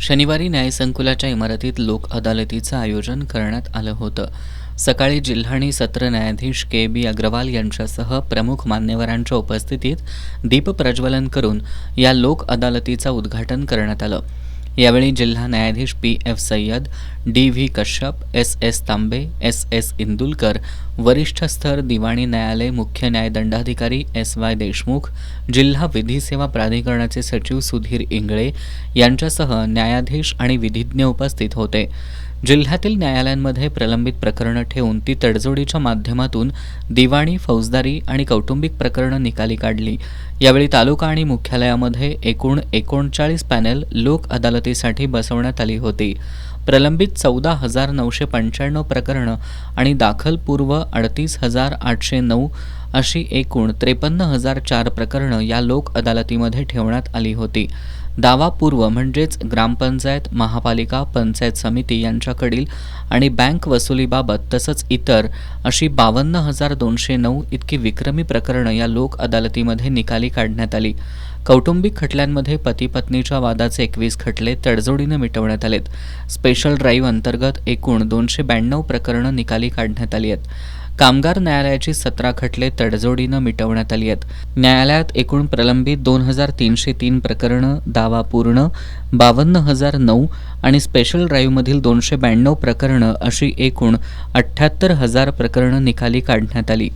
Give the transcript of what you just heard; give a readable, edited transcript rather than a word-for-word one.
शनिवारी न्यायसंकुलाच्या इमारतीत लोक अदालतीचं आयोजन करण्यात आलं होतं. सकाळी जिल्हा आणि सत्र न्यायाधीश के. अग्रवाल यांच्यासह प्रमुख मान्यवरांच्या उपस्थितीत दीपप्रज्वलन करून या लोक अदालतीचं उद्घाटन करण्यात आलं. यावेळी जिल्हा न्यायाधीश P.F. Syed, D.V. Kashyap, S.S. तांबे, S.S. इंदुलकर, वरिष्ठ स्तर दिवाणी न्यायालय मुख्य न्यायदंडाधिकारी S.Y. देशमुख, जिल्हा विधी सेवा प्राधिकरणाचे सचिव सुधीर इंगळे यांच्यासह न्यायाधीश आणि विधिज्ञ उपस्थित होते. जिल्ह्यातील न्यायालयांमध्ये प्रलंबित प्रकरणं ठेवून ती तडजोडीच्या माध्यमातून दिवाणी, फौजदारी आणि कौटुंबिक प्रकरणं निकाली काढली. यावेळी तालुका आणि मुख्यालयामध्ये एकूण 39 पॅनेल लोक अदालतीसाठी बसवण्यात आली होती. प्रलंबित 14,995 प्रकरणं आणि दाखलपूर्व 38,809 अशी एकूण 53,004 प्रकरणं या लोक अदालतीमध्ये ठेवण्यात आली होती. दावापूर्व म्हणजेच ग्रामपंचायत, महापालिका, पंचायत समिती यांच्याकडील आणि बँक वसुलीबाबत तसंच इतर अशी 52,209 इतकी विक्रमी प्रकरणं या लोक अदालतीमध्ये निकाली काढण्यात आली. कौटुंबिक खटल्यांमध्ये पती पत्नीच्या वादाचे 21 खटले तडजोडीनं मिटवण्यात आलेत. स्पेशल ड्राईव्ह अंतर्गत एकूण 292 प्रकरणं निकाली काढण्यात आली आहेत. कामगार न्यायालयाची 17 खटले तडजोडीनं मिटवण्यात आली आहेत. न्यायालयात एकूण प्रलंबित 2,303 प्रकरणं, दावा पूर्ण 52,009 आणि स्पेशल ड्राईव्हमधील 292 प्रकरणं अशी एकूण 78,000 प्रकरणं निकाली काढण्यात आली.